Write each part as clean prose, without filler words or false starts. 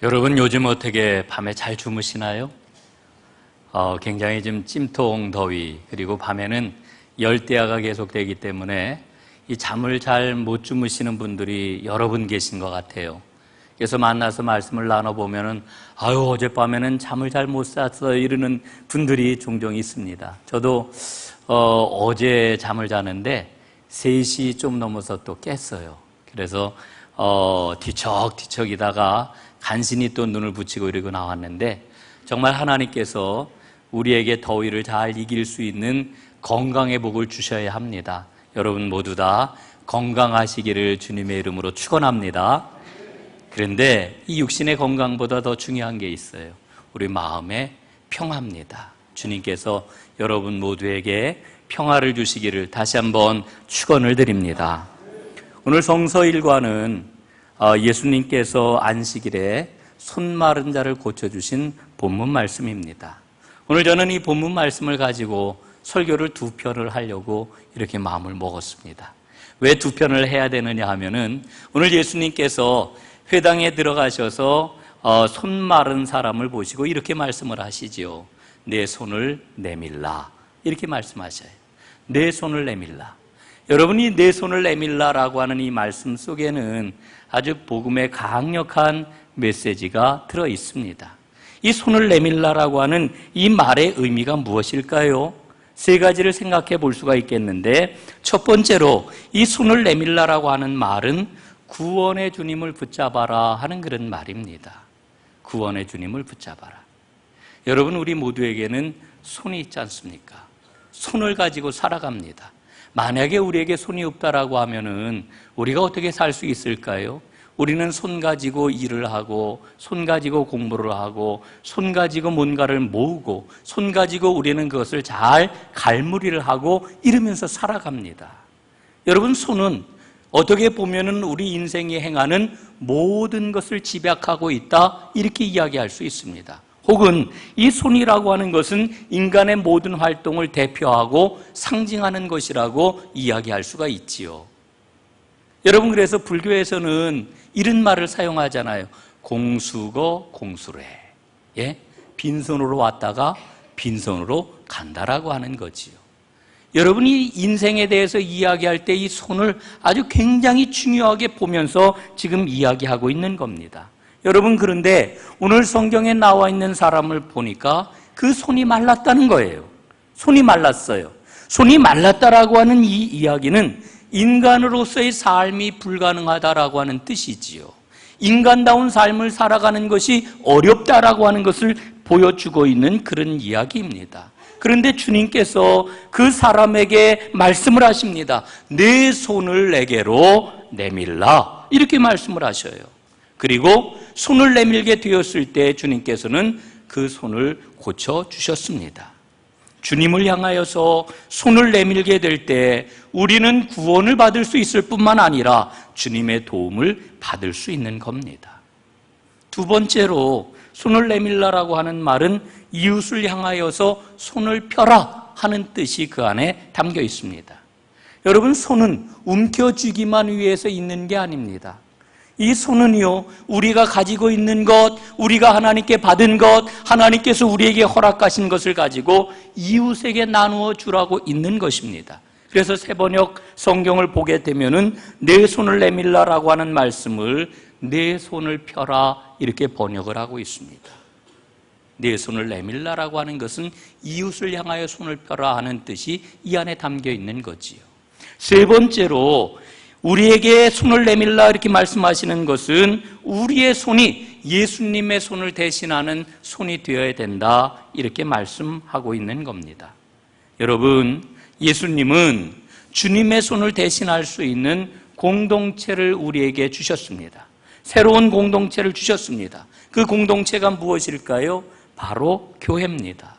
여러분 요즘 어떻게 밤에 잘 주무시나요? 굉장히 좀 찜통 더위, 그리고 밤에는 열대야가 계속되기 때문에 이 잠을 잘 못 주무시는 분들이 여러 분 계신 것 같아요. 그래서 만나서 말씀을 나눠보면은 어젯밤에는 잠을 잘 못 잤어요 이러는 분들이 종종 있습니다. 저도 어제 잠을 자는데 3시 좀 넘어서 또 깼어요. 그래서 뒤척뒤척이다가 간신히 또 눈을 붙이고 이러고 나왔는데, 정말 하나님께서 우리에게 더위를 잘 이길 수 있는 건강의 복을 주셔야 합니다. 여러분 모두 다 건강하시기를 주님의 이름으로 축원합니다. 그런데 이 육신의 건강보다 더 중요한 게 있어요. 우리 마음의 평화입니다. 주님께서 여러분 모두에게 평화를 주시기를 다시 한번 축원을 드립니다. 오늘 성서 1과는 예수님께서 안식일에 손 마른 자를 고쳐주신 본문 말씀입니다. 오늘 저는 이 본문 말씀을 가지고 설교를 2편을 하려고 이렇게 마음을 먹었습니다. 왜 2편을 해야 되느냐 하면은, 오늘 예수님께서 회당에 들어가셔서 손 마른 사람을 보시고 이렇게 말씀을 하시지요. 내 손을 내밀라, 이렇게 말씀하셔요. 내 손을 내밀라. 여러분이 내 손을 내밀라라고 하는 이 말씀 속에는 아주 복음의 강력한 메시지가 들어 있습니다. 이 손을 내밀라라고 하는 이 말의 의미가 무엇일까요? 3가지를 생각해 볼 수가 있겠는데, 첫 번째로 이 손을 내밀라라고 하는 말은 구원의 주님을 붙잡아라 하는 그런 말입니다. 구원의 주님을 붙잡아라. 여러분, 우리 모두에게는 손이 있지 않습니까? 손을 가지고 살아갑니다. 만약에 우리에게 손이 없다라고 하면은 우리가 어떻게 살 수 있을까요? 우리는 손 가지고 일을 하고, 손 가지고 공부를 하고, 손 가지고 뭔가를 모으고, 손 가지고 우리는 그것을 잘 갈무리를 하고 이러면서 살아갑니다. 여러분, 손은 어떻게 보면은 우리 인생에 행하는 모든 것을 집약하고 있다, 이렇게 이야기할 수 있습니다. 혹은 이 손이라고 하는 것은 인간의 모든 활동을 대표하고 상징하는 것이라고 이야기할 수가 있지요. 여러분, 그래서 불교에서는 이런 말을 사용하잖아요. 공수거 공수래. 예? 빈손으로 왔다가 빈손으로 간다라고 하는 거지요. 여러분이 인생에 대해서 이야기할 때 이 손을 아주 굉장히 중요하게 보면서 지금 이야기하고 있는 겁니다. 여러분, 그런데 오늘 성경에 나와 있는 사람을 보니까 그 손이 말랐다는 거예요. 손이 말랐어요. 손이 말랐다라고 하는 이 이야기는 인간으로서의 삶이 불가능하다라고 하는 뜻이지요. 인간다운 삶을 살아가는 것이 어렵다라고 하는 것을 보여주고 있는 그런 이야기입니다. 그런데 주님께서 그 사람에게 말씀을 하십니다. 내 손을 내게로 내밀라, 이렇게 말씀을 하셔요. 그리고 손을 내밀게 되었을 때 주님께서는 그 손을 고쳐주셨습니다. 주님을 향하여서 손을 내밀게 될 때 우리는 구원을 받을 수 있을 뿐만 아니라 주님의 도움을 받을 수 있는 겁니다. 2번째로 손을 내밀라라고 하는 말은 이웃을 향하여서 손을 펴라 하는 뜻이 그 안에 담겨 있습니다. 여러분, 손은 움켜쥐기만 위해서 있는 게 아닙니다. 이 손은요, 우리가 가지고 있는 것, 우리가 하나님께 받은 것, 하나님께서 우리에게 허락하신 것을 가지고 이웃에게 나누어 주라고 있는 것입니다. 그래서 새번역 성경을 보게 되면은 내 손을 내밀라라고 하는 말씀을 내 손을 펴라, 이렇게 번역을 하고 있습니다. 내 손을 내밀라라고 하는 것은 이웃을 향하여 손을 펴라 하는 뜻이 이 안에 담겨 있는 거지요. 3번째로 우리에게 손을 내밀라 이렇게 말씀하시는 것은 우리의 손이 예수님의 손을 대신하는 손이 되어야 된다, 이렇게 말씀하고 있는 겁니다. 여러분, 예수님은 주님의 손을 대신할 수 있는 공동체를 우리에게 주셨습니다. 새로운 공동체를 주셨습니다. 그 공동체가 무엇일까요? 바로 교회입니다.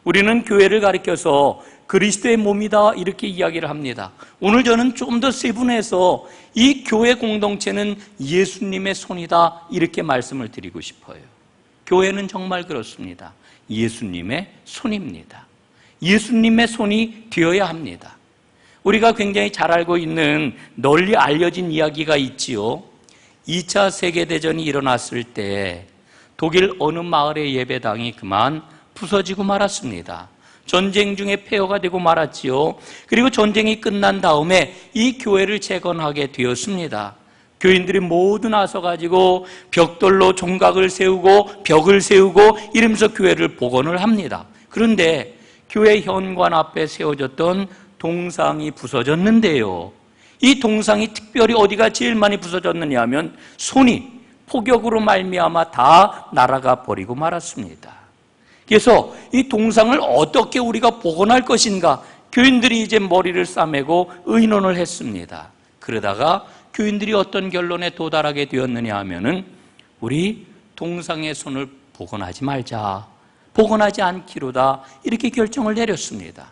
우리는 교회를 가리켜서 그리스도의 몸이다, 이렇게 이야기를 합니다. 오늘 저는 좀 더 세분해서 이 교회 공동체는 예수님의 손이다, 이렇게 말씀을 드리고 싶어요. 교회는 정말 그렇습니다. 예수님의 손입니다. 예수님의 손이 되어야 합니다. 우리가 굉장히 잘 알고 있는 널리 알려진 이야기가 있지요. 2차 세계대전이 일어났을 때 독일 어느 마을의 예배당이 그만 부서지고 말았습니다. 전쟁 중에 폐허가 되고 말았지요. 그리고 전쟁이 끝난 다음에 이 교회를 재건하게 되었습니다. 교인들이 모두 나서가지고 벽돌로 종각을 세우고 벽을 세우고 이러면서 교회를 복원을 합니다. 그런데 교회 현관 앞에 세워졌던 동상이 부서졌는데요. 이 동상이 특별히 어디가 제일 많이 부서졌느냐 하면 손이 폭격으로 말미암아 다 날아가 버리고 말았습니다. 그래서 이 동상을 어떻게 우리가 복원할 것인가, 교인들이 이제 머리를 싸매고 의논을 했습니다. 그러다가 교인들이 어떤 결론에 도달하게 되었느냐 하면은 우리 동상의 손을 복원하지 말자, 복원하지 않기로다, 이렇게 결정을 내렸습니다.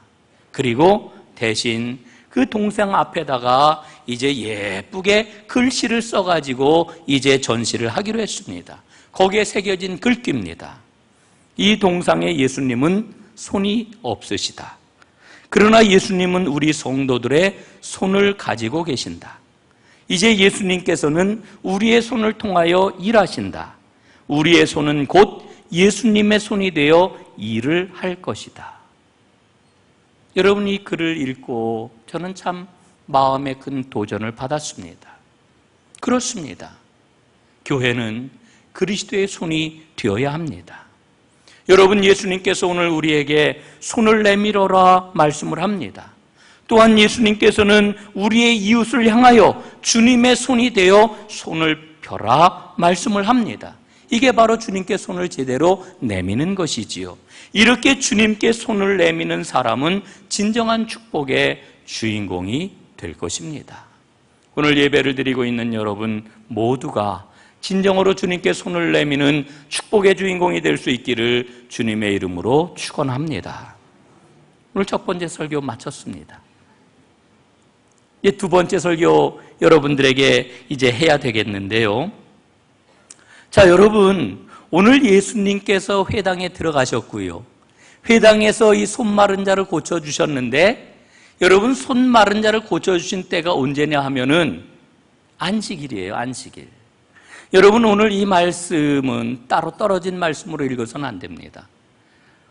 그리고 대신 그 동상 앞에다가 이제 예쁘게 글씨를 써가지고 이제 전시를 하기로 했습니다. 거기에 새겨진 글귀입니다. 이 동상의 예수님은 손이 없으시다. 그러나 예수님은 우리 성도들의 손을 가지고 계신다. 이제 예수님께서는 우리의 손을 통하여 일하신다. 우리의 손은 곧 예수님의 손이 되어 일을 할 것이다. 여러분, 이 글을 읽고 저는 참 마음에 큰 도전을 받았습니다. 그렇습니다. 교회는 그리스도의 손이 되어야 합니다. 여러분, 예수님께서 오늘 우리에게 손을 내밀어라 말씀을 합니다. 또한 예수님께서는 우리의 이웃을 향하여 주님의 손이 되어 손을 펴라 말씀을 합니다. 이게 바로 주님께 손을 제대로 내미는 것이지요. 이렇게 주님께 손을 내미는 사람은 진정한 축복의 주인공이 될 것입니다. 오늘 예배를 드리고 있는 여러분 모두가 진정으로 주님께 손을 내미는 축복의 주인공이 될 수 있기를 주님의 이름으로 축원합니다. 오늘 첫 번째 설교 마쳤습니다. 이제 두 번째 설교 여러분들에게 이제 해야 되겠는데요. 자, 여러분, 오늘 예수님께서 회당에 들어가셨고요. 회당에서 이 손 마른 자를 고쳐주셨는데, 여러분, 손 마른 자를 고쳐주신 때가 언제냐 하면은 안식일이에요, 안식일. 여러분, 오늘 이 말씀은 따로 떨어진 말씀으로 읽어서는 안 됩니다.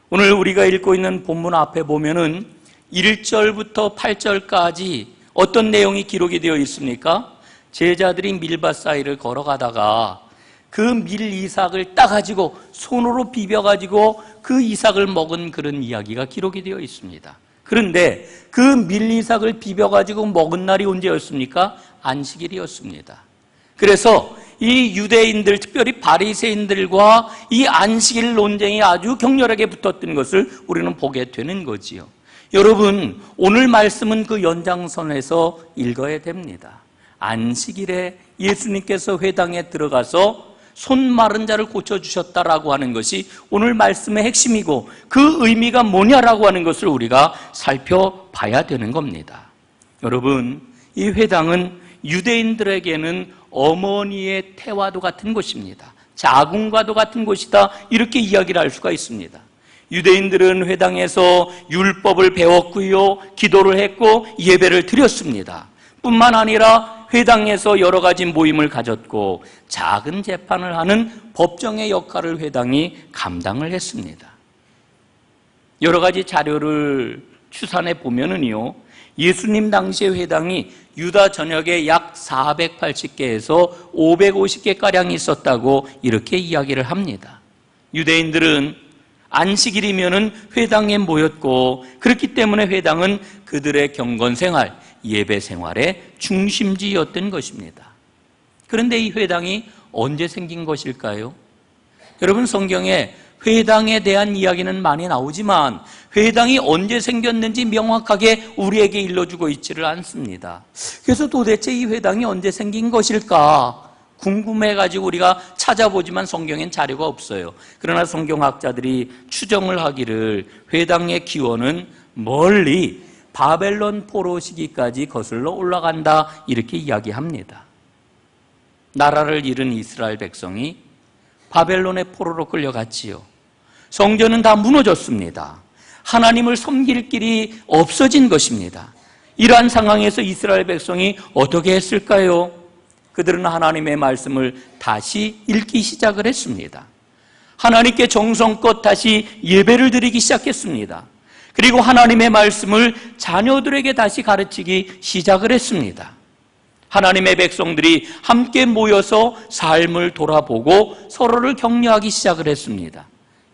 오늘 우리가 읽고 있는 본문 앞에 보면은 1절부터 8절까지 어떤 내용이 기록이 되어 있습니까? 제자들이 밀밭 사이를 걸어가다가 그 밀 이삭을 따가지고 손으로 비벼가지고 그 이삭을 먹은 그런 이야기가 기록이 되어 있습니다. 그런데 그 밀 이삭을 비벼가지고 먹은 날이 언제였습니까? 안식일이었습니다. 그래서 이 유대인들, 특별히 바리새인들과 이 안식일 논쟁이 아주 격렬하게 붙었던 것을 우리는 보게 되는 거지요. 여러분, 오늘 말씀은 그 연장선에서 읽어야 됩니다. 안식일에 예수님께서 회당에 들어가서 손 마른 자를 고쳐주셨다라고 하는 것이 오늘 말씀의 핵심이고, 그 의미가 뭐냐라고 하는 것을 우리가 살펴봐야 되는 겁니다. 여러분, 이 회당은 유대인들에게는 어머니의 태와도 같은 곳입니다. 자궁과도 같은 곳이다, 이렇게 이야기를 할 수가 있습니다. 유대인들은 회당에서 율법을 배웠고요, 기도를 했고 예배를 드렸습니다. 뿐만 아니라 회당에서 여러 가지 모임을 가졌고 작은 재판을 하는 법정의 역할을 회당이 감당을 했습니다. 여러 가지 자료를 추산해 보면은요, 예수님 당시의 회당이 유다 전역에 약 480개에서 550개가량 있었다고 이렇게 이야기를 합니다. 유대인들은 안식일이면은 회당에 모였고, 그렇기 때문에 회당은 그들의 경건 생활, 예배 생활의 중심지였던 것입니다. 그런데 이 회당이 언제 생긴 것일까요? 여러분, 성경에 회당에 대한 이야기는 많이 나오지만 회당이 언제 생겼는지 명확하게 우리에게 일러주고 있지를 않습니다. 그래서 도대체 이 회당이 언제 생긴 것일까 궁금해가지고 우리가 찾아보지만 성경엔 자료가 없어요. 그러나 성경학자들이 추정을 하기를 회당의 기원은 멀리 바벨론 포로 시기까지 거슬러 올라간다, 이렇게 이야기합니다. 나라를 잃은 이스라엘 백성이 바벨론의 포로로 끌려갔지요. 성전은 다 무너졌습니다. 하나님을 섬길 길이 없어진 것입니다. 이러한 상황에서 이스라엘 백성이 어떻게 했을까요? 그들은 하나님의 말씀을 다시 읽기 시작을 했습니다. 하나님께 정성껏 다시 예배를 드리기 시작했습니다. 그리고 하나님의 말씀을 자녀들에게 다시 가르치기 시작을 했습니다. 하나님의 백성들이 함께 모여서 삶을 돌아보고 서로를 격려하기 시작을 했습니다.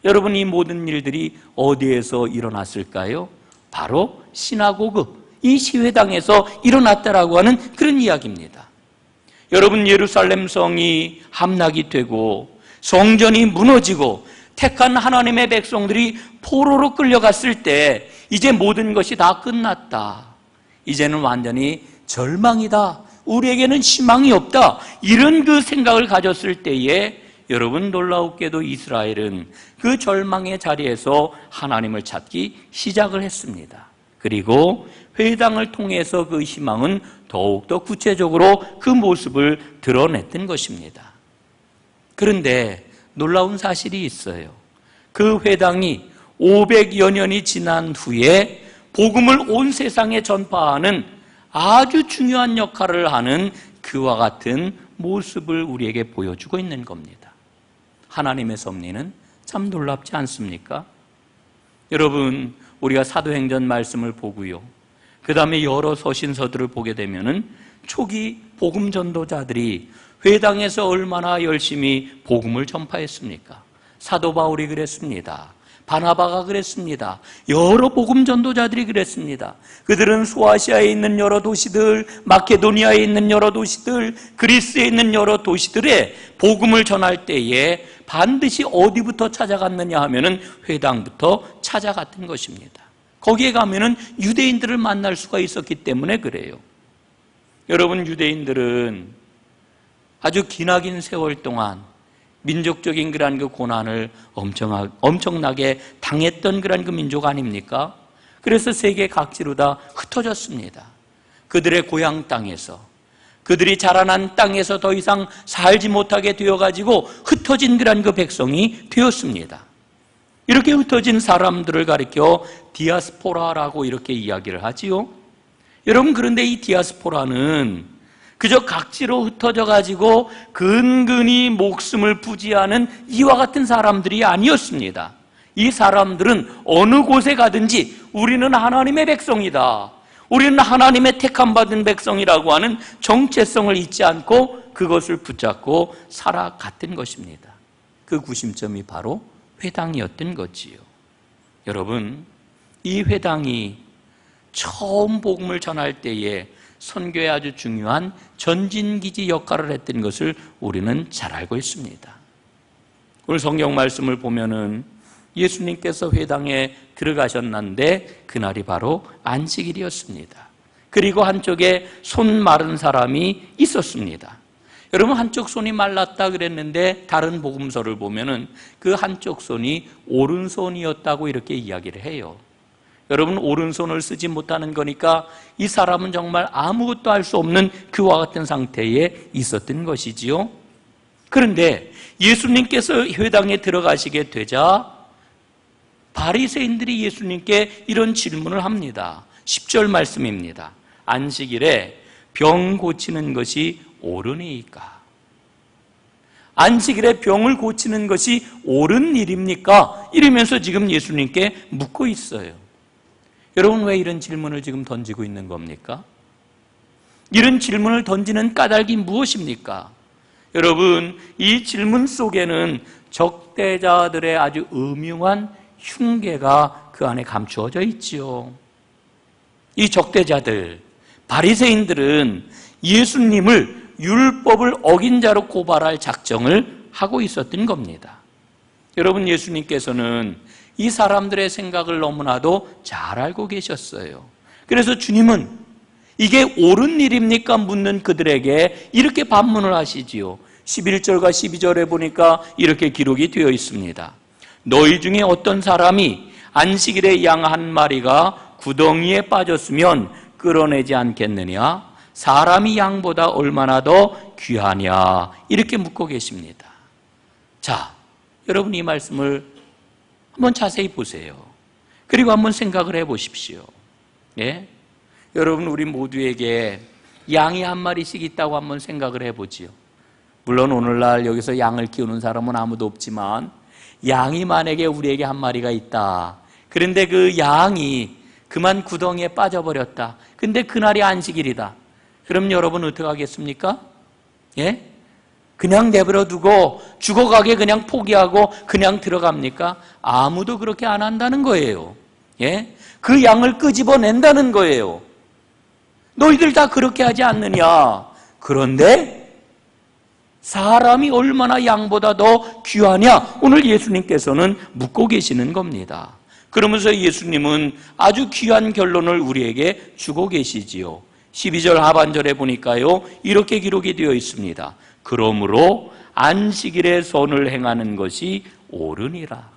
여러분, 이 모든 일들이 어디에서 일어났을까요? 바로 시나고그, 이 시회당에서 일어났다라고 하는 그런 이야기입니다. 여러분, 예루살렘 성이 함락이 되고 성전이 무너지고 택한 하나님의 백성들이 포로로 끌려갔을 때 이제 모든 것이 다 끝났다. 이제는 완전히 절망이다. 우리에게는 희망이 없다. 이런 그 생각을 가졌을 때에 여러분, 놀라웠게도 이스라엘은 그 절망의 자리에서 하나님을 찾기 시작을 했습니다. 그리고 회당을 통해서 그 희망은 더욱더 구체적으로 그 모습을 드러냈던 것입니다. 그런데 놀라운 사실이 있어요. 그 회당이 500여 년이 지난 후에 복음을 온 세상에 전파하는 아주 중요한 역할을 하는 그와 같은 모습을 우리에게 보여주고 있는 겁니다. 하나님의 섭리는 참 놀랍지 않습니까? 여러분, 우리가 사도행전 말씀을 보고요, 그 다음에 여러 서신서들을 보게 되면은 초기 복음 전도자들이 회당에서 얼마나 열심히 복음을 전파했습니까? 사도 바울이 그랬습니다. 바나바가 그랬습니다. 여러 복음 전도자들이 그랬습니다. 그들은 소아시아에 있는 여러 도시들, 마케도니아에 있는 여러 도시들, 그리스에 있는 여러 도시들에 복음을 전할 때에 반드시 어디부터 찾아갔느냐 하면은 회당부터 찾아갔던 것입니다. 거기에 가면은 유대인들을 만날 수가 있었기 때문에 그래요. 여러분, 유대인들은 아주 기나긴 세월 동안 민족적인 그런 그 고난을 엄청나게 당했던 그런 그 민족 아닙니까? 그래서 세계 각지로 다 흩어졌습니다. 그들의 고향 땅에서, 그들이 자라난 땅에서 더 이상 살지 못하게 되어가지고 흩어진 그런 그 백성이 되었습니다. 이렇게 흩어진 사람들을 가리켜 디아스포라라고 이렇게 이야기를 하지요. 여러분, 그런데 이 디아스포라는 그저 각지로 흩어져 가지고 근근히 목숨을 부지하는 이와 같은 사람들이 아니었습니다. 이 사람들은 어느 곳에 가든지 우리는 하나님의 백성이다, 우리는 하나님의 택함 받은 백성이라고 하는 정체성을 잊지 않고 그것을 붙잡고 살아갔던 것입니다. 그 구심점이 바로 회당이었던 거지요. 여러분, 이 회당이 처음 복음을 전할 때에 선교에 아주 중요한 전진기지 역할을 했던 것을 우리는 잘 알고 있습니다. 오늘 성경 말씀을 보면은 예수님께서 회당에 들어가셨는데 그날이 바로 안식일이었습니다. 그리고 한쪽에 손 마른 사람이 있었습니다. 여러분, 한쪽 손이 말랐다 그랬는데 다른 복음서를 보면은 그 한쪽 손이 오른손이었다고 이렇게 이야기를 해요. 여러분, 오른손을 쓰지 못하는 거니까 이 사람은 정말 아무것도 할 수 없는 그와 같은 상태에 있었던 것이지요. 그런데 예수님께서 회당에 들어가시게 되자 바리새인들이 예수님께 이런 질문을 합니다. 10절 말씀입니다. 안식일에 병 고치는 것이 옳으니까? 안식일에 병을 고치는 것이 옳은 일입니까? 이러면서 지금 예수님께 묻고 있어요. 여러분, 왜 이런 질문을 지금 던지고 있는 겁니까? 이런 질문을 던지는 까닭이 무엇입니까? 여러분, 이 질문 속에는 적대자들의 아주 음흉한 흉계가 그 안에 감추어져 있지요. 이 적대자들, 바리새인들은 예수님을 율법을 어긴 자로 고발할 작정을 하고 있었던 겁니다. 여러분, 예수님께서는 이 사람들의 생각을 너무나도 잘 알고 계셨어요. 그래서 주님은 이게 옳은 일입니까? 묻는 그들에게 이렇게 반문을 하시지요. 11절과 12절에 보니까 이렇게 기록이 되어 있습니다. 너희 중에 어떤 사람이 안식일에 양 한 마리가 구덩이에 빠졌으면 끌어내지 않겠느냐? 사람이 양보다 얼마나 더 귀하냐? 이렇게 묻고 계십니다. 자, 여러분, 이 말씀을 한번 자세히 보세요. 그리고 한번 생각을 해보십시오. 예? 여러분, 우리 모두에게 양이 한 마리씩 있다고 한번 생각을 해보지요. 물론 오늘날 여기서 양을 키우는 사람은 아무도 없지만 양이 만약에 우리에게 한 마리가 있다. 그런데 그 양이 그만 구덩이에 빠져버렸다. 근데 그날이 안식일이다. 그럼 여러분 어떻게 하겠습니까? 예? 그냥 내버려 두고 죽어가게 그냥 포기하고 그냥 들어갑니까? 아무도 그렇게 안 한다는 거예요. 예? 그 양을 끄집어낸다는 거예요. 너희들 다 그렇게 하지 않느냐? 그런데 사람이 얼마나 양보다 더 귀하냐? 오늘 예수님께서는 묻고 계시는 겁니다. 그러면서 예수님은 아주 귀한 결론을 우리에게 주고 계시지요. 12절 하반절에 보니까요, 이렇게 기록이 되어 있습니다. 그러므로 안식일에 선을 행하는 것이 옳으니라.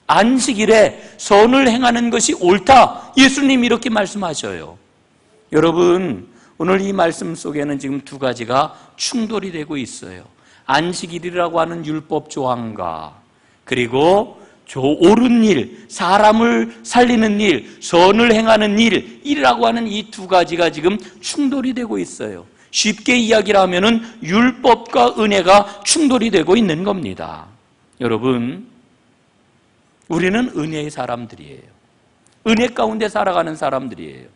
안식일에 선을 행하는 것이 옳다. 예수님이 이렇게 말씀하셔요. 여러분, 오늘 이 말씀 속에는 지금 두 가지가 충돌이 되고 있어요. 안식일이라고 하는 율법 조항과 그리고 옳은 일, 사람을 살리는 일, 선을 행하는 일이라고 하는 이 두 가지가 지금 충돌이 되고 있어요. 쉽게 이야기를 하면은 율법과 은혜가 충돌이 되고 있는 겁니다. 여러분, 우리는 은혜의 사람들이에요. 은혜 가운데 살아가는 사람들이에요.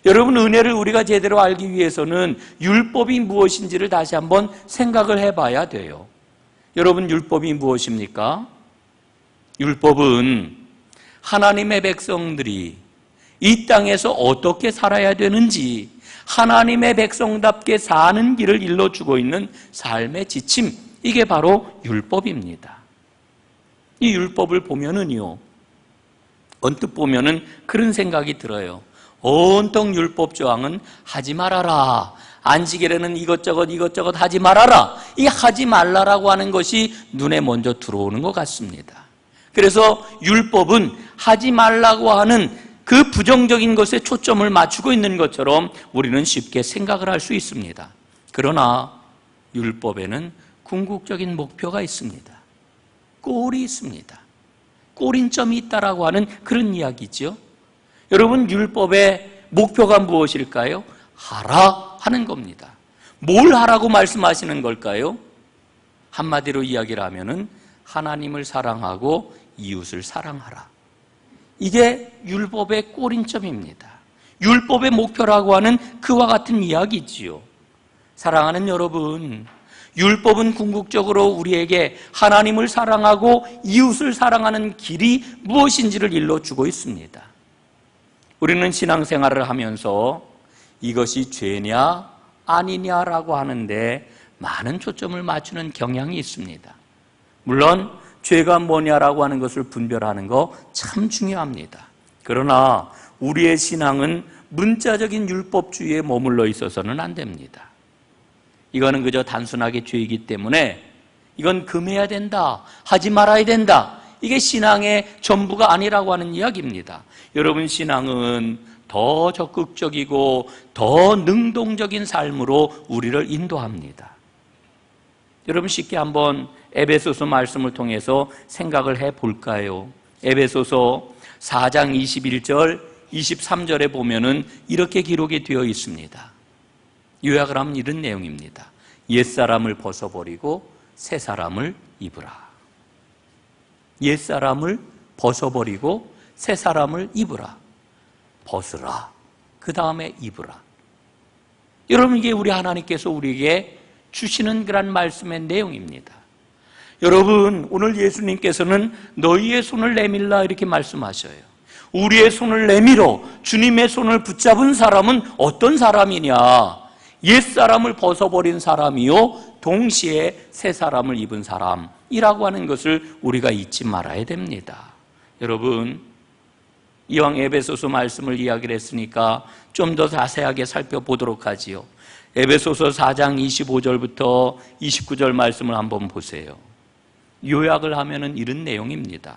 여러분, 은혜를 우리가 제대로 알기 위해서는 율법이 무엇인지를 다시 한번 생각을 해봐야 돼요. 여러분, 율법이 무엇입니까? 율법은 하나님의 백성들이 이 땅에서 어떻게 살아야 되는지 하나님의 백성답게 사는 길을 일러주고 있는 삶의 지침, 이게 바로 율법입니다. 이 율법을 보면은요, 언뜻 보면은 그런 생각이 들어요. 온통 율법 조항은 하지 말아라. 안식일에는 이것저것 하지 말아라. 이 하지 말라라고 하는 것이 눈에 먼저 들어오는 것 같습니다. 그래서 율법은 하지 말라고 하는 그 부정적인 것에 초점을 맞추고 있는 것처럼 우리는 쉽게 생각을 할 수 있습니다. 그러나 율법에는 궁극적인 목표가 있습니다. 꼴이 있습니다. 꼬린점이 있다라고 하는 그런 이야기죠. 여러분, 율법의 목표가 무엇일까요? 하라 하는 겁니다. 뭘 하라고 말씀하시는 걸까요? 한마디로 이야기를 하면은 하나님을 사랑하고 이웃을 사랑하라. 이게 율법의 꼬린점입니다. 율법의 목표라고 하는 그와 같은 이야기지요. 사랑하는 여러분, 율법은 궁극적으로 우리에게 하나님을 사랑하고 이웃을 사랑하는 길이 무엇인지를 일러주고 있습니다. 우리는 신앙생활을 하면서 이것이 죄냐 아니냐라고 하는데 많은 초점을 맞추는 경향이 있습니다. 물론 죄가 뭐냐라고 하는 것을 분별하는 거 참 중요합니다. 그러나 우리의 신앙은 문자적인 율법주의에 머물러 있어서는 안 됩니다. 이거는 그저 단순하게 죄이기 때문에 이건 금해야 된다, 하지 말아야 된다, 이게 신앙의 전부가 아니라고 하는 이야기입니다. 여러분, 신앙은 더 적극적이고 더 능동적인 삶으로 우리를 인도합니다. 여러분, 쉽게 한번 에베소서 말씀을 통해서 생각을 해볼까요? 에베소서 4장 21절, 23절에 보면은 이렇게 기록이 되어 있습니다. 요약을 하면 이런 내용입니다. 옛사람을 벗어버리고 새사람을 입으라. 옛사람을 벗어버리고 새사람을 입으라. 벗으라. 그 다음에 입으라. 여러분, 이게 우리 하나님께서 우리에게 주시는 그런 말씀의 내용입니다. 여러분, 오늘 예수님께서는 너희의 손을 내밀라 이렇게 말씀하셔요. 우리의 손을 내밀어 주님의 손을 붙잡은 사람은 어떤 사람이냐? 옛사람을 벗어버린 사람이요 동시에 새 사람을 입은 사람이라고 하는 것을 우리가 잊지 말아야 됩니다. 여러분, 이왕 에베소서 말씀을 이야기를 했으니까 좀 더 자세하게 살펴보도록 하지요. 에베소서 4장 25절부터 29절 말씀을 한번 보세요. 요약을 하면은 이런 내용입니다.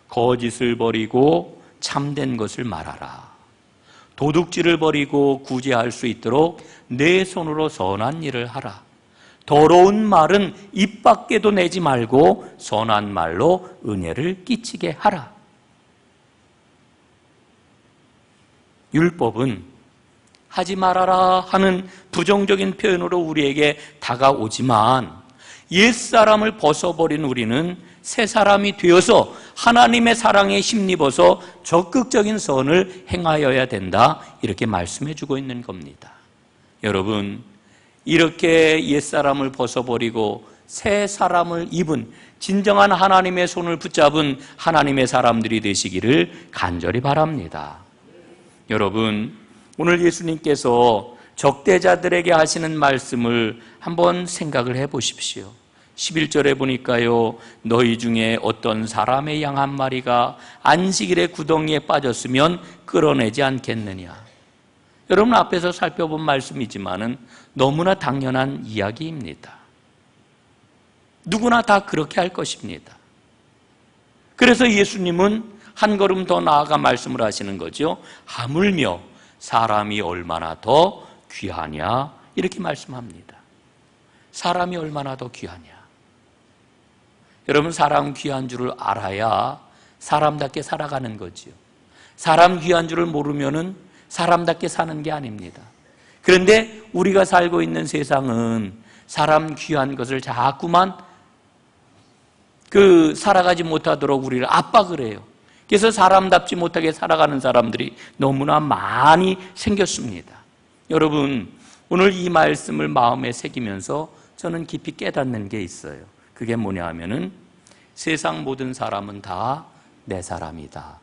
거짓을 버리고 참된 것을 말하라. 도둑질을 버리고 구제할 수 있도록 내 손으로 선한 일을 하라. 더러운 말은 입 밖에도 내지 말고 선한 말로 은혜를 끼치게 하라. 율법은 하지 말아라 하는 부정적인 표현으로 우리에게 다가오지만 옛사람을 벗어버린 우리는 새 사람이 되어서 하나님의 사랑에 힘입어서 적극적인 선을 행하여야 된다, 이렇게 말씀해 주고 있는 겁니다. 여러분, 이렇게 옛사람을 벗어버리고 새 사람을 입은 진정한 하나님의 손을 붙잡은 하나님의 사람들이 되시기를 간절히 바랍니다. 여러분, 오늘 예수님께서 적대자들에게 하시는 말씀을 한번 생각을 해 보십시오. 11절에 보니까요, 너희 중에 어떤 사람의 양 한 마리가 안식일에 구덩이에 빠졌으면 끌어내지 않겠느냐. 여러분, 앞에서 살펴본 말씀이지만은 너무나 당연한 이야기입니다. 누구나 다 그렇게 할 것입니다. 그래서 예수님은 한 걸음 더 나아가 말씀을 하시는 거죠. 하물며 사람이 얼마나 더 귀하냐, 이렇게 말씀합니다. 사람이 얼마나 더 귀하냐. 여러분, 사람 귀한 줄을 알아야 사람답게 살아가는 거지요. 사람 귀한 줄을 모르면은 사람답게 사는 게 아닙니다. 그런데 우리가 살고 있는 세상은 사람 귀한 것을 자꾸만 살아가지 못하도록 우리를 압박을 해요. 그래서 사람답지 못하게 살아가는 사람들이 너무나 많이 생겼습니다. 여러분, 오늘 이 말씀을 마음에 새기면서 저는 깊이 깨닫는 게 있어요. 그게 뭐냐 하면은 세상 모든 사람은 다 내 사람이다.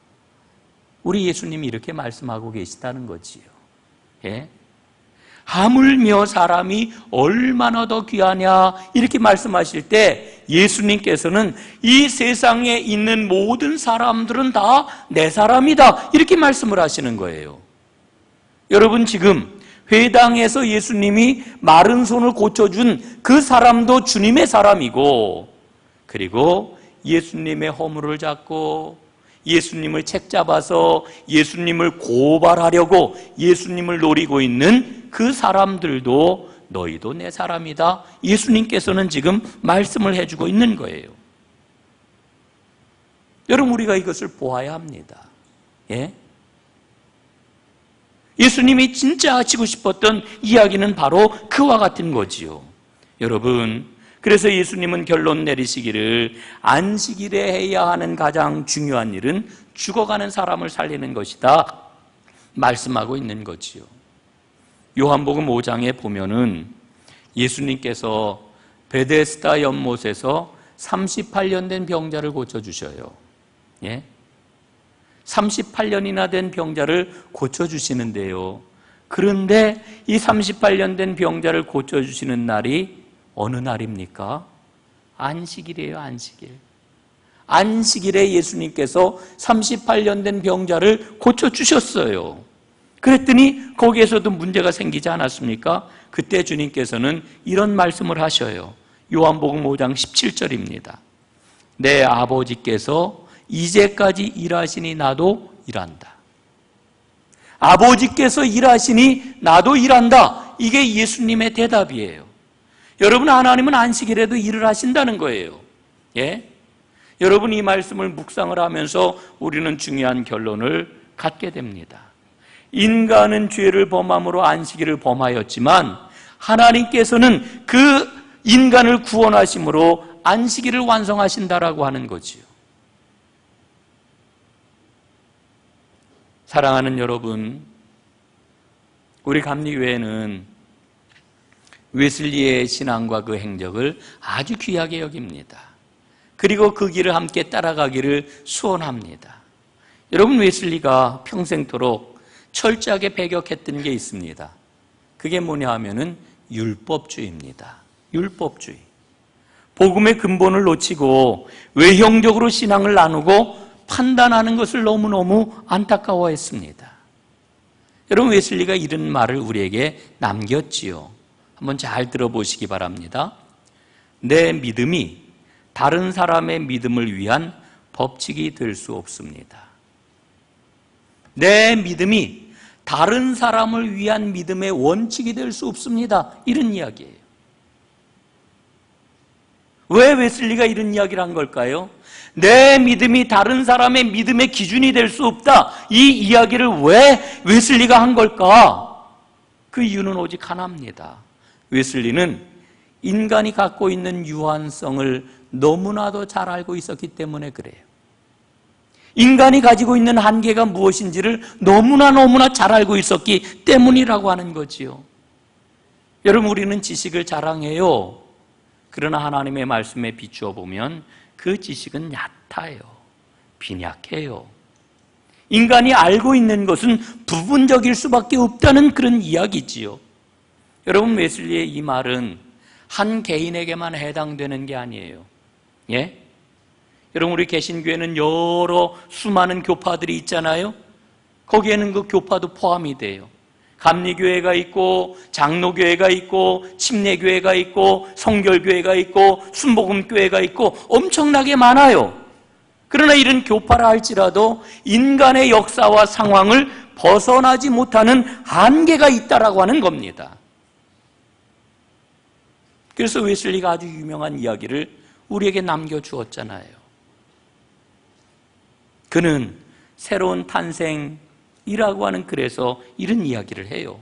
우리 예수님이 이렇게 말씀하고 계시다는 거지요. 예? 하물며 사람이 얼마나 더 귀하냐, 이렇게 말씀하실 때 예수님께서는 이 세상에 있는 모든 사람들은 다 내 사람이다, 이렇게 말씀을 하시는 거예요. 여러분, 지금 회당에서 예수님이 마른 손을 고쳐준 그 사람도 주님의 사람이고, 그리고 예수님의 허물을 잡고 예수님을 책잡아서 예수님을 고발하려고 예수님을 노리고 있는 그 사람들도 너희도 내 사람이다, 예수님께서는 지금 말씀을 해주고 있는 거예요. 여러분, 우리가 이것을 보아야 합니다. 예? 예수님이 진짜 하시고 싶었던 이야기는 바로 그와 같은 거지요. 여러분, 그래서 예수님은 결론 내리시기를 안식일에 해야 하는 가장 중요한 일은 죽어가는 사람을 살리는 것이다, 말씀하고 있는 거지요. 요한복음 5장에 보면은 예수님께서 베데스다 연못에서 38년 된 병자를 고쳐주셔요. 예? 38년이나 된 병자를 고쳐주시는데요. 그런데 이 38년 된 병자를 고쳐주시는 날이 어느 날입니까? 안식일이에요, 안식일. 안식일에 예수님께서 38년 된 병자를 고쳐주셨어요. 그랬더니 거기에서도 문제가 생기지 않았습니까? 그때 주님께서는 이런 말씀을 하셔요. 요한복음 5장 17절입니다. 내 아버지께서 이제까지 일하시니 나도 일한다. 아버지께서 일하시니 나도 일한다. 이게 예수님의 대답이에요. 여러분, 하나님은 안식일에도 일을 하신다는 거예요. 예? 여러분, 이 말씀을 묵상을 하면서 우리는 중요한 결론을 갖게 됩니다. 인간은 죄를 범함으로 안식일을 범하였지만 하나님께서는 그 인간을 구원하심으로 안식일을 완성하신다라고 하는 거지요. 사랑하는 여러분, 우리 감리교회는 웨슬리의 신앙과 그 행적을 아주 귀하게 여깁니다. 그리고 그 길을 함께 따라가기를 소원합니다. 여러분, 웨슬리가 평생토록 철저하게 배격했던 게 있습니다. 그게 뭐냐 하면은 율법주의입니다. 율법주의. 복음의 근본을 놓치고 외형적으로 신앙을 나누고 판단하는 것을 너무너무 안타까워했습니다. 여러분, 웨슬리가 이런 말을 우리에게 남겼지요. 한번 잘 들어보시기 바랍니다. 내 믿음이 다른 사람의 믿음을 위한 법칙이 될 수 없습니다. 내 믿음이 다른 사람을 위한 믿음의 원칙이 될 수 없습니다. 이런 이야기예요. 왜 웨슬리가 이런 이야기를 한 걸까요? 내 믿음이 다른 사람의 믿음의 기준이 될 수 없다. 이 이야기를 왜 웨슬리가 한 걸까? 그 이유는 오직 하나입니다. 웨슬리는 인간이 갖고 있는 유한성을 너무나도 잘 알고 있었기 때문에 그래요. 인간이 가지고 있는 한계가 무엇인지를 너무나 잘 알고 있었기 때문이라고 하는 거지요. 여러분, 우리는 지식을 자랑해요. 그러나 하나님의 말씀에 비추어 보면 그 지식은 얕아요. 빈약해요. 인간이 알고 있는 것은 부분적일 수밖에 없다는 그런 이야기지요. 여러분, 웨슬리의 이 말은 한 개인에게만 해당되는 게 아니에요. 예? 여러분, 우리 개신교회는 여러 수많은 교파들이 있잖아요. 거기에는 그 교파도 포함이 돼요. 감리교회가 있고 장로교회가 있고 침례교회가 있고 성결교회가 있고 순복음교회가 있고 엄청나게 많아요. 그러나 이런 교파라 할지라도 인간의 역사와 상황을 벗어나지 못하는 한계가 있다라고 하는 겁니다. 그래서 웨슬리가 아주 유명한 이야기를 우리에게 남겨주었잖아요. 그는 새로운 탄생이라고 하는 글에서 이런 이야기를 해요.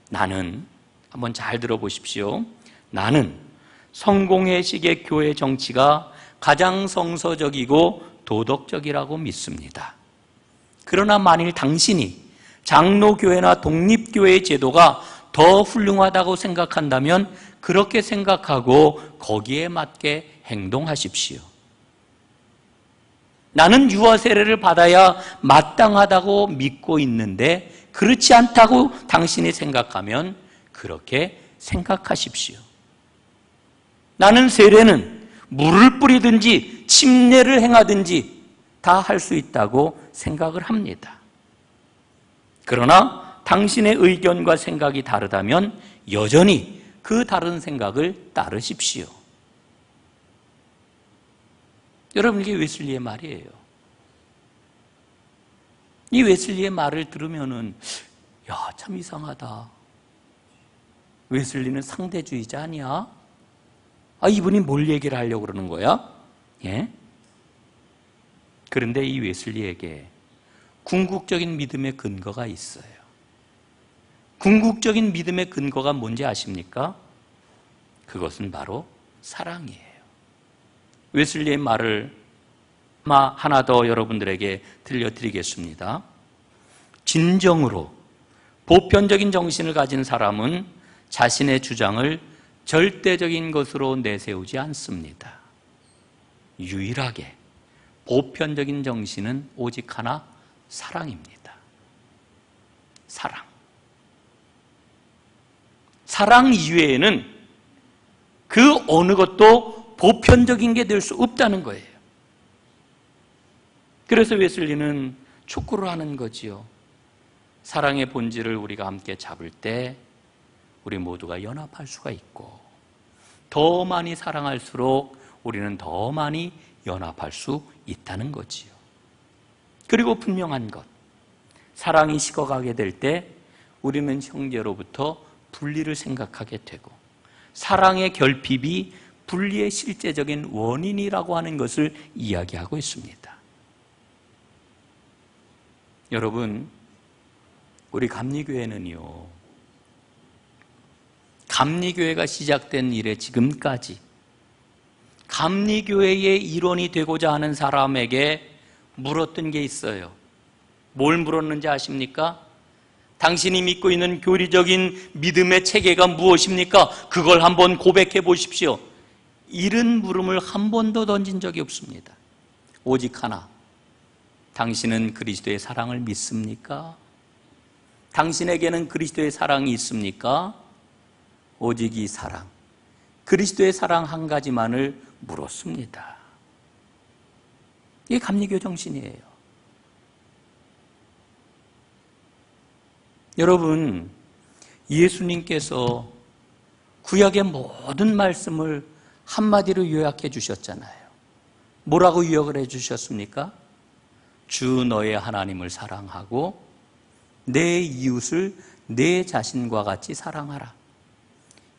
나는, 한번 잘 들어보십시오. 나는 성공회식의 교회 정치가 가장 성서적이고 도덕적이라고 믿습니다. 그러나 만일 당신이 장로교회나 독립교회의 제도가 더 훌륭하다고 생각한다면 그렇게 생각하고 거기에 맞게 행동하십시오. 나는 유아 세례를 받아야 마땅하다고 믿고 있는데 그렇지 않다고 당신이 생각하면 그렇게 생각하십시오. 나는 세례는 물을 뿌리든지 침례를 행하든지 다 할 수 있다고 생각을 합니다. 그러나 당신의 의견과 생각이 다르다면 여전히 그 다른 생각을 따르십시오. 여러분, 이게 웨슬리의 말이에요. 이 웨슬리의 말을 들으면은 야, 참 이상하다. 웨슬리는 상대주의자 아니야? 이분이 뭘 얘기를 하려고 그러는 거야? 예? 그런데 이 웨슬리에게 궁극적인 믿음의 근거가 있어요. 궁극적인 믿음의 근거가 뭔지 아십니까? 그것은 바로 사랑이에요. 웨슬리의 말을 하나 더 여러분들에게 들려드리겠습니다. 진정으로 보편적인 정신을 가진 사람은 자신의 주장을 절대적인 것으로 내세우지 않습니다. 유일하게 보편적인 정신은 오직 하나, 사랑입니다. 사랑. 사랑 이외에는 그 어느 것도 보편적인 게 될 수 없다는 거예요. 그래서 웨슬리는 촉구를 하는 거지요. 사랑의 본질을 우리가 함께 잡을 때 우리 모두가 연합할 수가 있고 더 많이 사랑할수록 우리는 더 많이 연합할 수 있다는 거지요. 그리고 분명한 것, 사랑이 식어가게 될 때 우리는 형제로부터 분리를 생각하게 되고 사랑의 결핍이 분리의 실제적인 원인이라고 하는 것을 이야기하고 있습니다. 여러분, 우리 감리교회는요, 감리교회가 시작된 이래 지금까지 감리교회의 일원이 되고자 하는 사람에게 물었던 게 있어요. 뭘 물었는지 아십니까? 당신이 믿고 있는 교리적인 믿음의 체계가 무엇입니까? 그걸 한번 고백해 보십시오. 이런 물음을 한 번도 던진 적이 없습니다. 오직 하나, 당신은 그리스도의 사랑을 믿습니까? 당신에게는 그리스도의 사랑이 있습니까? 오직 이 사랑, 그리스도의 사랑 한 가지만을 물었습니다. 이게 감리교 정신이에요. 여러분, 예수님께서 구약의 모든 말씀을 한마디로 요약해 주셨잖아요. 뭐라고 요약을 해 주셨습니까? 주 너의 하나님을 사랑하고 내 이웃을 내 자신과 같이 사랑하라.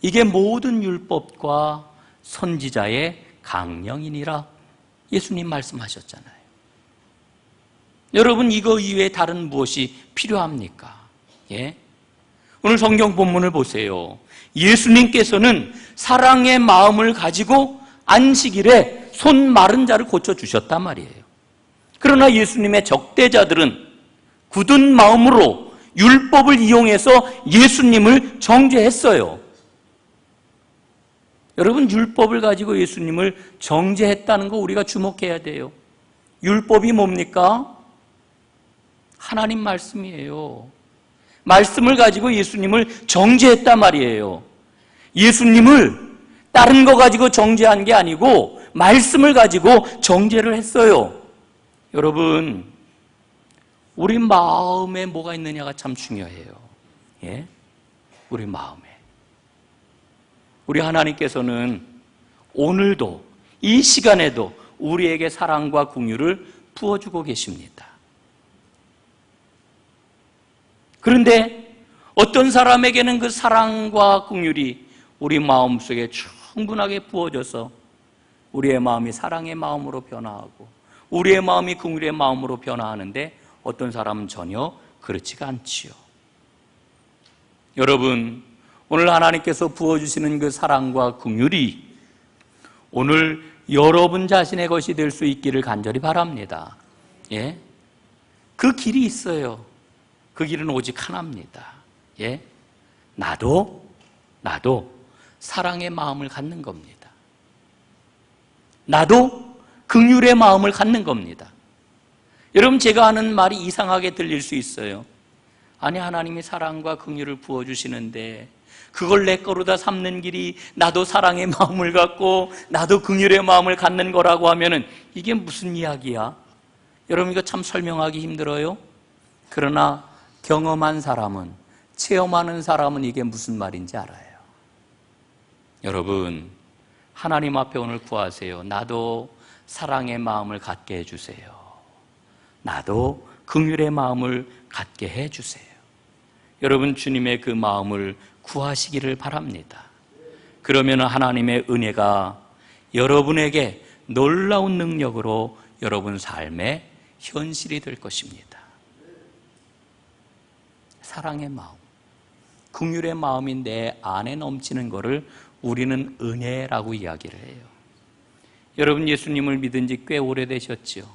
이게 모든 율법과 선지자의 강령이니라 예수님 말씀하셨잖아요. 여러분, 이거 이외에 다른 무엇이 필요합니까? 예? 오늘 성경 본문을 보세요. 예수님께서는 사랑의 마음을 가지고 안식일에 손 마른 자를 고쳐주셨단 말이에요. 그러나 예수님의 적대자들은 굳은 마음으로 율법을 이용해서 예수님을 정죄했어요. 여러분, 율법을 가지고 예수님을 정죄했다는 거 우리가 주목해야 돼요. 율법이 뭡니까? 하나님 말씀이에요. 말씀을 가지고 예수님을 정죄했단 말이에요. 예수님을 다른 거 가지고 정죄한 게 아니고 말씀을 가지고 정죄를 했어요. 여러분, 우리 마음에 뭐가 있느냐가 참 중요해요. 예? 우리 마음에. 우리 하나님께서는 오늘도 이 시간에도 우리에게 사랑과 긍휼을 부어주고 계십니다. 그런데 어떤 사람에게는 그 사랑과 긍휼이 우리 마음속에 충분하게 부어져서 우리의 마음이 사랑의 마음으로 변화하고 우리의 마음이 긍휼의 마음으로 변화하는데 어떤 사람은 전혀 그렇지가 않지요. 여러분, 오늘 하나님께서 부어주시는 그 사랑과 긍휼이 오늘 여러분 자신의 것이 될 수 있기를 간절히 바랍니다. 예? 그 길이 있어요. 그 길은 오직 하나입니다. 예? 나도 사랑의 마음을 갖는 겁니다. 나도 긍휼의 마음을 갖는 겁니다. 여러분, 제가 하는 말이 이상하게 들릴 수 있어요. 아니, 하나님이 사랑과 긍휼을 부어주시는데 그걸 내 거로다 삼는 길이 나도 사랑의 마음을 갖고 나도 긍휼의 마음을 갖는 거라고 하면은 이게 무슨 이야기야? 여러분, 이거 참 설명하기 힘들어요. 그러나 경험한 사람은, 체험하는 사람은 이게 무슨 말인지 알아요. 여러분, 하나님 앞에 오늘 구하세요. 나도 사랑의 마음을 갖게 해주세요. 나도 긍휼의 마음을 갖게 해주세요. 여러분, 주님의 그 마음을 구하시기를 바랍니다. 그러면 하나님의 은혜가 여러분에게 놀라운 능력으로 여러분 삶의 현실이 될 것입니다. 사랑의 마음, 긍휼의 마음이 내 안에 넘치는 것을 우리는 은혜라고 이야기를 해요. 여러분, 예수님을 믿은 지 꽤 오래되셨죠.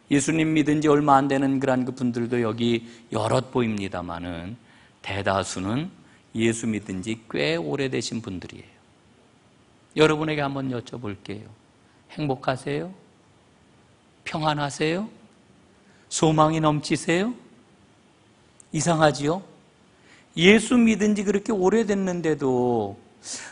예수님 믿은 지 얼마 안 되는 그런 그 분들도 여기 여럿 보입니다만은 대다수는 예수 믿은 지 꽤 오래되신 분들이에요. 여러분에게 한번 여쭤볼게요. 행복하세요? 평안하세요? 소망이 넘치세요? 이상하지요? 예수 믿은 지 그렇게 오래됐는데도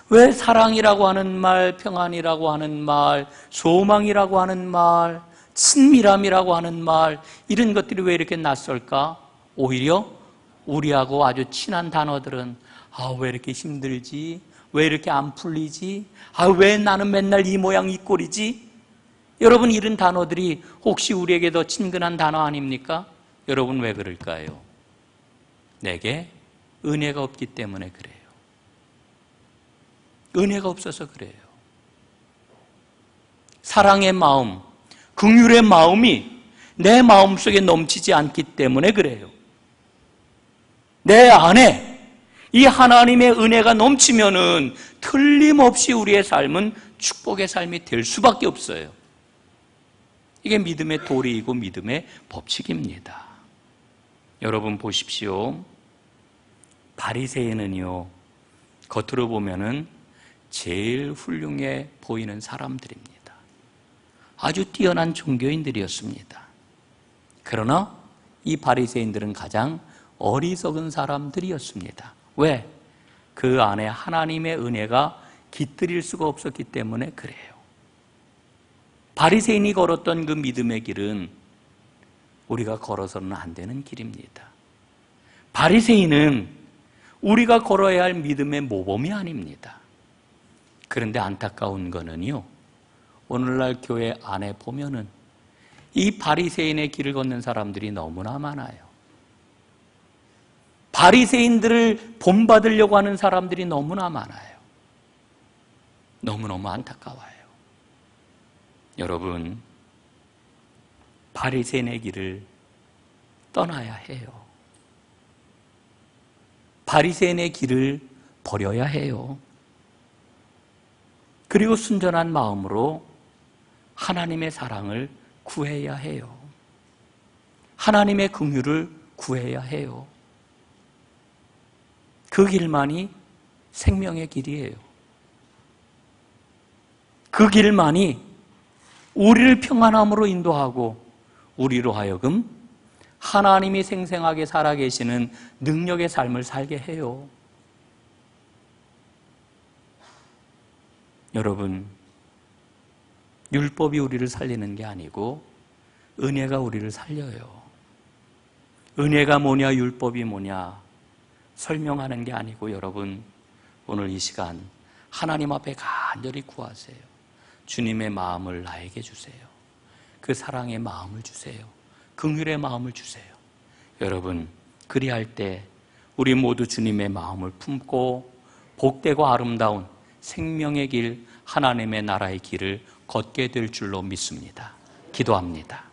왜 사랑이라고 하는 말, 평안이라고 하는 말, 소망이라고 하는 말, 친밀함이라고 하는 말, 이런 것들이 왜 이렇게 낯설까? 오히려 우리하고 아주 친한 단어들은 왜 이렇게 힘들지? 왜 이렇게 안 풀리지? 왜 나는 맨날 이 모양 이 꼴이지? 여러분, 이런 단어들이 혹시 우리에게 더 친근한 단어 아닙니까? 여러분, 왜 그럴까요? 내게 은혜가 없기 때문에 그래요. 은혜가 없어서 그래요. 사랑의 마음, 긍휼의 마음이 내 마음속에 넘치지 않기 때문에 그래요. 내 안에 이 하나님의 은혜가 넘치면은 틀림없이 우리의 삶은 축복의 삶이 될 수밖에 없어요. 이게 믿음의 도리이고 믿음의 법칙입니다. 여러분 보십시오. 바리새인은요, 겉으로 보면은 제일 훌륭해 보이는 사람들입니다. 아주 뛰어난 종교인들이었습니다. 그러나 이 바리새인들은 가장 어리석은 사람들이었습니다. 왜? 그 안에 하나님의 은혜가 깃들일 수가 없었기 때문에 그래요. 바리새인이 걸었던 그 믿음의 길은 우리가 걸어서는 안 되는 길입니다. 바리새인은 우리가 걸어야 할 믿음의 모범이 아닙니다. 그런데 안타까운 거는요, 오늘날 교회 안에 보면은 이 바리새인의 길을 걷는 사람들이 너무나 많아요. 바리새인들을 본받으려고 하는 사람들이 너무나 많아요. 너무너무 안타까워요. 여러분, 바리새인의 길을 떠나야 해요. 바리새인의 길을 버려야 해요. 그리고 순전한 마음으로 하나님의 사랑을 구해야 해요. 하나님의 긍휼을 구해야 해요. 그 길만이 생명의 길이에요. 그 길만이 우리를 평안함으로 인도하고 우리로 하여금 하나님이 생생하게 살아계시는 능력의 삶을 살게 해요. 여러분, 율법이 우리를 살리는 게 아니고 은혜가 우리를 살려요. 은혜가 뭐냐, 율법이 뭐냐 설명하는 게 아니고 여러분, 오늘 이 시간 하나님 앞에 간절히 구하세요. 주님의 마음을 나에게 주세요. 그 사랑의 마음을 주세요. 긍휼의 마음을 주세요. 여러분, 그리할 때 우리 모두 주님의 마음을 품고 복되고 아름다운 생명의 길, 하나님의 나라의 길을 걷게 될 줄로 믿습니다. 기도합니다.